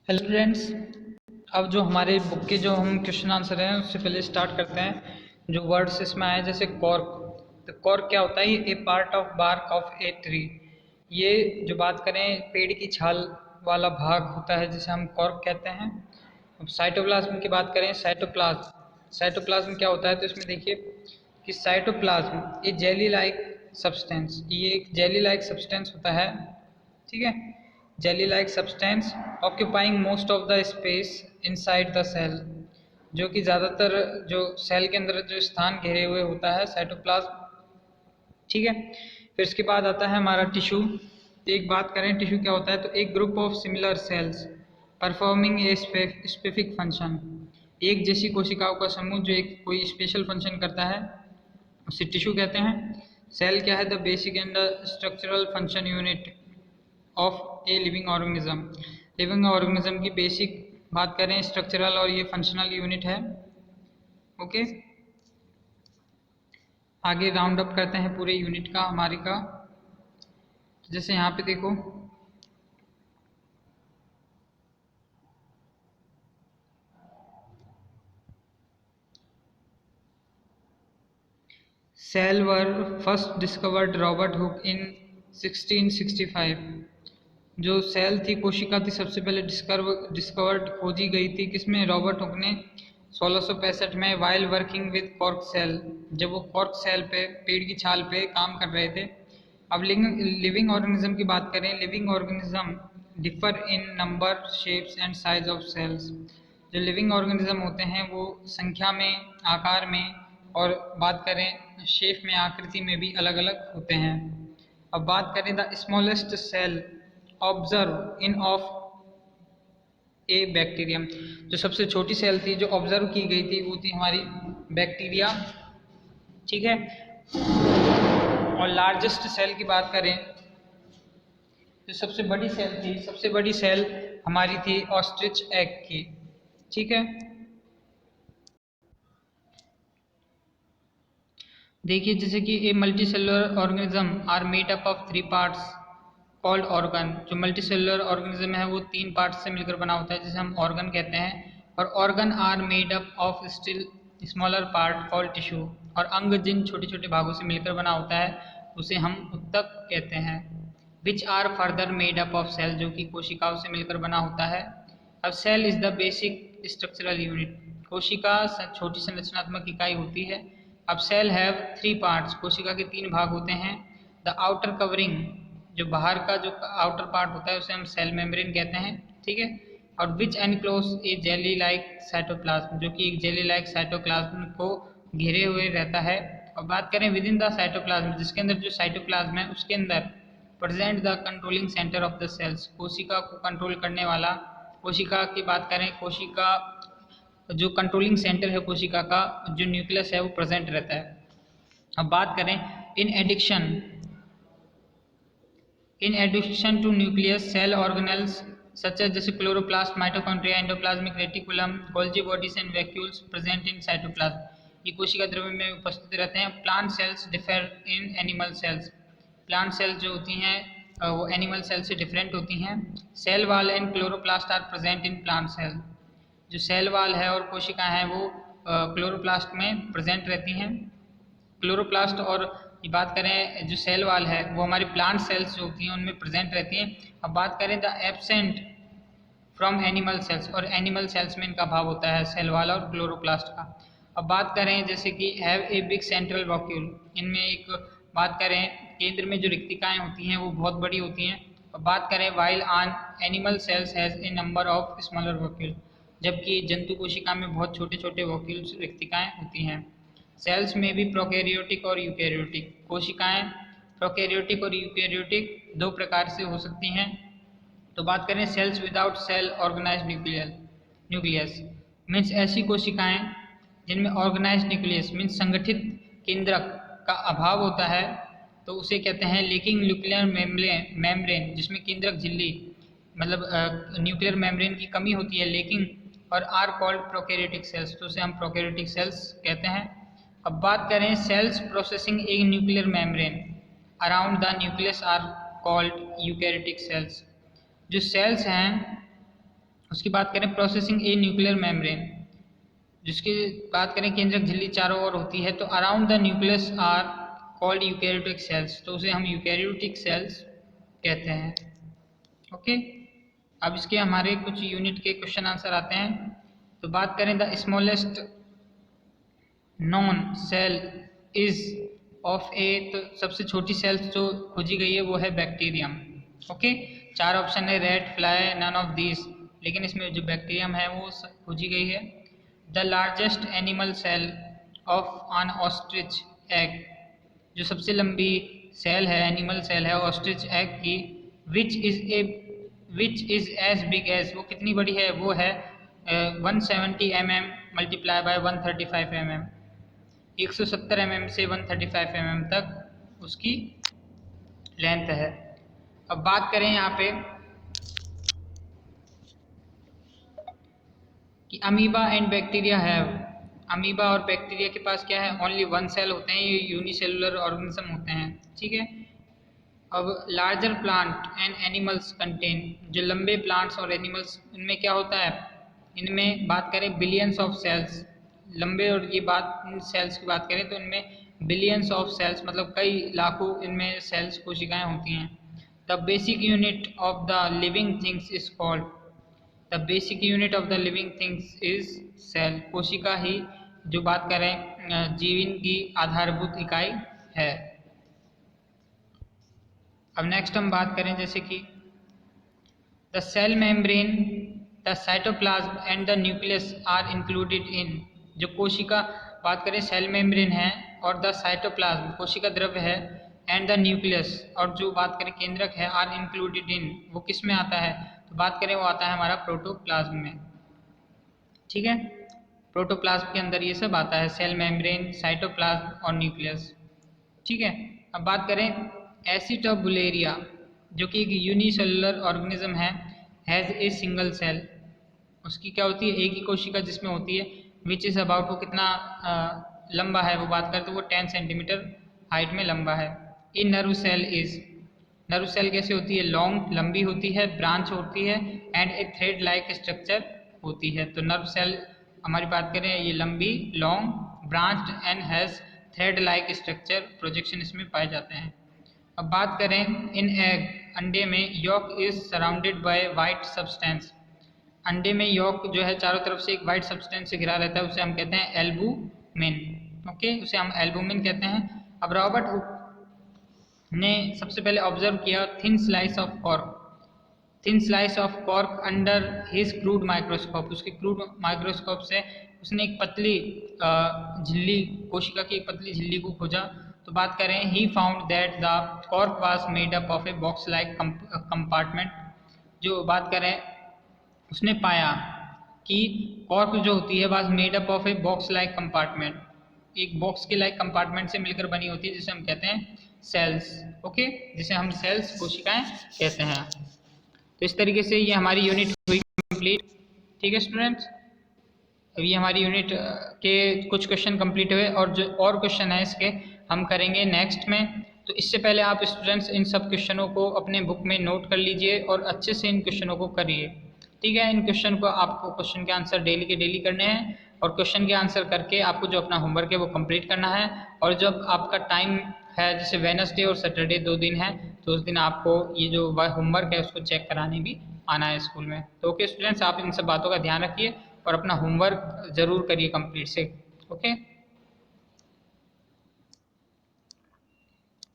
Hello friends. अब जो हमारे बुक के जो हम क्वेश्चन आंसर हैं उससे पहले स्टार्ट करते हैं। जो वर्ड्स इसमें आए जैसे कॉर्क, तो कॉर्क क्या होता है? ये a part of bark of a tree. ये जो बात करें पेड़ की छाल वाला भाग होता है जिसे हम कॉर्क कहते हैं। अब साइटोप्लाज्म की बात करें, साइटोप्लाज्म क्या होता है? तो इसमें देखिए कि साइटोप्लाज्म ये जेली लाइक सब्सटेंस, ये एक जेली लाइक सब्सटेंस होता है, ठीक है। Jelly like substance occupying most of the space inside the cell, जो कि ज़्यादातर जो सेल के अंदर जो स्थान घेरे हुए होता है साइटोप्लाज्म, ठीक है। फिर इसके बाद आता है हमारा टिश्यू। एक बात करें टिश्यू क्या होता है, तो एक group of similar sales performing a specific function, एक जैसी कोशिकाओं का समूह जो एक कोई स्पेशल फंक्शन करता है उसे टिश्यू कहते हैं। सेल क्या है? The basic and structural function unit of a living organism. Living organism की बेसिक बात करें स्ट्रक्चरल और ये फंक्शनल यूनिट है, ओके। आगे राउंड अप करते हैं पूरे यूनिट का हमारे का। जैसे यहाँ पे देखो cell was first discovered Robert Hooke in 1665। जो सेल थी, कोशिका थी, सबसे पहले डिस्कवर्ड खोजी गई थी किसमें? रॉबर्ट हुक ने 1665 में, while working with cork cell, जब वो कॉर्क सेल पे पेड़ की छाल पे काम कर रहे थे। अब लिविंग ऑर्गेनिज्म की बात करें, living organism differ in number, shapes and size of cells. जो लिविंग ऑर्गेनिज्म होते हैं वो संख्या में, आकार में और बात करें शेप में, आकृति में भी अलग अलग होते हैं। अब बात करें the smallest cell observe in of a bacterium, जो सबसे छोटी सेल थी जो ऑब्जर्व की गई थी वो थी हमारी बैक्टीरिया, ठीक है। और लार्जेस्ट सेल की बात करें, जो सबसे बड़ी सेल थी, सबसे बड़ी सेल हमारी थी ऑस्ट्रिच एग की, ठीक है। देखिए जैसे कि a multi cellular organism are made up of 3 parts called organ. जो मल्टी सेलुलर ऑर्गेनिज्म है वो 3 पार्ट्स से मिलकर बना होता है जिसे हम ऑर्गन कहते हैं। और organ are made up of still smaller part called tissue. और अंग जिन छोटे छोटे भागों से मिलकर बना होता है उसे हम ऊतक कहते हैं। Which are further made up of cell, जो कि कोशिकाओं से मिलकर बना होता है। अब cell is the basic structural unit, कोशिका छोटी संरचनात्मक इकाई होती है। अब सेल हैव 3 पार्ट्स, कोशिका के 3 भाग होते हैं। द आउटर कवरिंग, जो बाहर का जो आउटर पार्ट होता है उसे हम सेल मेम्ब्रेन कहते हैं, ठीक है। और विच एनक्लोज ए जेली लाइक साइटोप्लाज्म, जो कि एक जेली लाइक साइटोप्लाज्म को घेरे हुए रहता है। और बात करें विद इन द साइटोप्लाज्म, जिसके अंदर जो साइटोप्लाज्म है उसके अंदर present the controlling centre of the cells, कोशिका को कंट्रोल करने वाला, कोशिका की बात करें, कोशिका जो कंट्रोलिंग सेंटर है कोशिका का, जो न्यूक्लियस है वो प्रेजेंट रहता है। अब बात करें in addition to nucleus cell organelles such as जैसे chloroplast, mitochondria, endoplasmic reticulum, Golgi bodies and vacuoles present in cytoplasm, ये कोशिका द्रव्य में उपस्थित रहते हैं। Plant cells differ in animal cells, plant cells जो होती हैं वो एनिमल सेल से डिफरेंट होती हैं। Cell wall and chloroplast are present in plant cell, जो सेल वाल है और कोशिका हैं वो क्लोरोप्लास्ट में प्रेजेंट रहती हैं। क्लोरोप्लास्ट और ये बात करें जो सेल वाल है वो हमारी प्लांट सेल्स जो होती हैं उनमें प्रेजेंट रहती हैं। अब बात करें the absent from animal cells, और एनिमल सेल्स में इनका भाव होता है सेल वाल और क्लोरोप्लास्ट का। अब बात करें जैसे कि have a big central vacuole, इनमें एक बात करें केंद्र में जो रिक्तिकाएँ होती हैं वो बहुत बड़ी होती हैं। अब बात करें while on animal cells has a number of smaller vacuole, जबकि जंतु कोशिका में बहुत छोटे छोटे वॉक्यूल्स रिक्तिकाएँ होती हैं। सेल्स में भी प्रोकैरियोटिक और यूकैरियोटिक, कोशिकाएं प्रोकैरियोटिक और यूकैरियोटिक 2 प्रकार से हो सकती हैं। तो बात करें cells without cell organised nucleus means ऐसी कोशिकाएं जिनमें ऑर्गेनाइज्ड न्यूक्लियस मीन्स संगठित केंद्रक का अभाव होता है, तो उसे कहते हैं लीकिंग न्यूक्लियर मेम्ब्रेन, जिसमें केंद्रक झिल्ली मतलब न्यूक्लियर मेम्ब्रेन की कमी होती है लेकिन, और आर कॉल्ड प्रोकैरियोटिक सेल्स, तो उसे हम प्रोकैरियोटिक सेल्स कहते हैं। अब बात करें cells processing a nuclear membrane around the nucleus are called eukaryotic cells, जो सेल्स हैं उसकी बात करें प्रोसेसिंग ए न्यूक्लियर मेम्ब्रेन, जिसकी बात करें केंद्रक झिल्ली चारों ओर होती है, तो around the nucleus are called eukaryotic cells, तो उसे हम यूकैरियोटिक सेल्स कहते हैं। ओके, अब इसके हमारे कुछ यूनिट के क्वेश्चन आंसर आते हैं। तो बात करें the smallest known cell is of a, तो सबसे छोटी सेल्स जो खोजी गई है वो है बैक्टीरियम। ओके, 4 ऑप्शन है red, fly, none of these, लेकिन इसमें जो बैक्टीरियम है वो खोजी गई है। The largest animal cell of an ostrich egg, जो सबसे लंबी सेल है, एनिमल सेल है ऑस्ट्रिच एग की, which is as big as, वो कितनी बड़ी है, वो है 170 mm multiply by 135 mm, 170 mm से 135 mm तक उसकी लेंथ है। अब बात करें यहाँ पे कि amoeba and bacteria have, amoeba और बैक्टीरिया के पास क्या है, ओनली 1 सेल होते हैं, ये यूनिसेलुलर ऑर्गेनिज्म होते हैं। ठीक है, अब larger plant and animals contain, जो लंबे प्लांट्स और एनिमल्स, इनमें क्या होता है, इनमें बात करें बिलियंस ऑफ सेल्स, लंबे और ये बात सेल्स की बात करें तो इनमें बिलियंस ऑफ सेल्स मतलब कई लाखों इनमें सेल्स कोशिकाएं होती हैं। The basic unit of the living things is called, the basic unit of the living things is cell, कोशिका ही जो बात करें जीवन की आधारभूत इकाई है। अब नेक्स्ट हम बात करें जैसे कि the cell membrane, the cytoplasm and the nucleus are included in, जो कोशिका बात करें सेल मेम्ब्रेन है और द साइटोप्लाज्म कोशिका द्रव्य है, एंड द न्यूक्लियस और जो बात करें केंद्रक है, आर इंक्लूडेड इन, वो किस में आता है, तो बात करें वो आता है हमारा प्रोटोप्लाज्म में। ठीक है, प्रोटोप्लाज्म के अंदर ये सब आता है, सेल मेम्ब्रेन, साइटोप्लाज्म और न्यूक्लियस। ठीक है, अब बात करें एसिटोबुलेरिया, जो कि एक यूनिसेलुलर ऑर्गेनिज्म है, हैज़ ए सिंगल सेल, उसकी क्या होती है, एक ही कोशिका जिसमें होती है, विच इज़ अबाउट, वो कितना लंबा है, वो बात करें तो वो 10 सेंटीमीटर हाइट में लंबा है। A nerve cell is, nerve cell कैसे होती है, लॉन्ग, लंबी होती है, ब्रांच होती है, and A thread like structure होती है। तो नर्व सेल हमारी बात करें ये लंबी, long, branched and has thread like structure, projection इसमें पाए जाते हैं। अब बात करें इन एग, अंडे में yolk is surrounded by white substance, अंडे में यॉक जो है चारों तरफ से एक वाइट सब्सटेंस से घिरा रहता है, उसे हम कहते हैं एल्बुमिन। ओके, उसे हम एल्बुमिन कहते हैं। अब रॉबर्ट हुक ने सबसे पहले ऑब्जर्व किया thin slice of cork, thin slice of cork under his crude microscope, उसके क्रूड माइक्रोस्कोप से उसने एक पतली झिल्ली, कोशिका की एक पतली झिल्ली को खोजा। तो बात करें he found that the cork was made up of a box like compartment, जो बात करें उसने पाया कि कॉर्क जो होती है was made up of a box like compartment, एक बॉक्स के लाइक कंपार्टमेंट से मिलकर बनी होती है, जिसे हम कहते हैं सेल्स। ओके, जिसे हम सेल्स, कोशिकाएं कहते हैं। तो इस तरीके से ये हमारी यूनिट हुई कंप्लीट। ठीक है स्टूडेंट्स, अब ये हमारी यूनिट के कुछ क्वेश्चन कंप्लीट हुए, और जो और क्वेश्चन है इसके हम करेंगे नेक्स्ट में। तो इससे पहले आप स्टूडेंट्स इन सब क्वेश्चनों को अपने बुक में नोट कर लीजिए और अच्छे से इन क्वेश्चनों को करिए। ठीक है, इन क्वेश्चन को आपको क्वेश्चन के आंसर डेली के डेली करने हैं, और क्वेश्चन के आंसर करके आपको जो अपना होमवर्क है वो कंप्लीट करना है। और जब आपका टाइम है, जैसे वेडनेसडे और सैटरडे 2 दिन है, तो उस दिन आपको ये जो होमवर्क है उसको चेक कराने भी आना है स्कूल में। तो ओके स्टूडेंट्स, आप इन सब बातों का ध्यान रखिए और अपना होमवर्क ज़रूर करिए कंप्लीट से। ओके।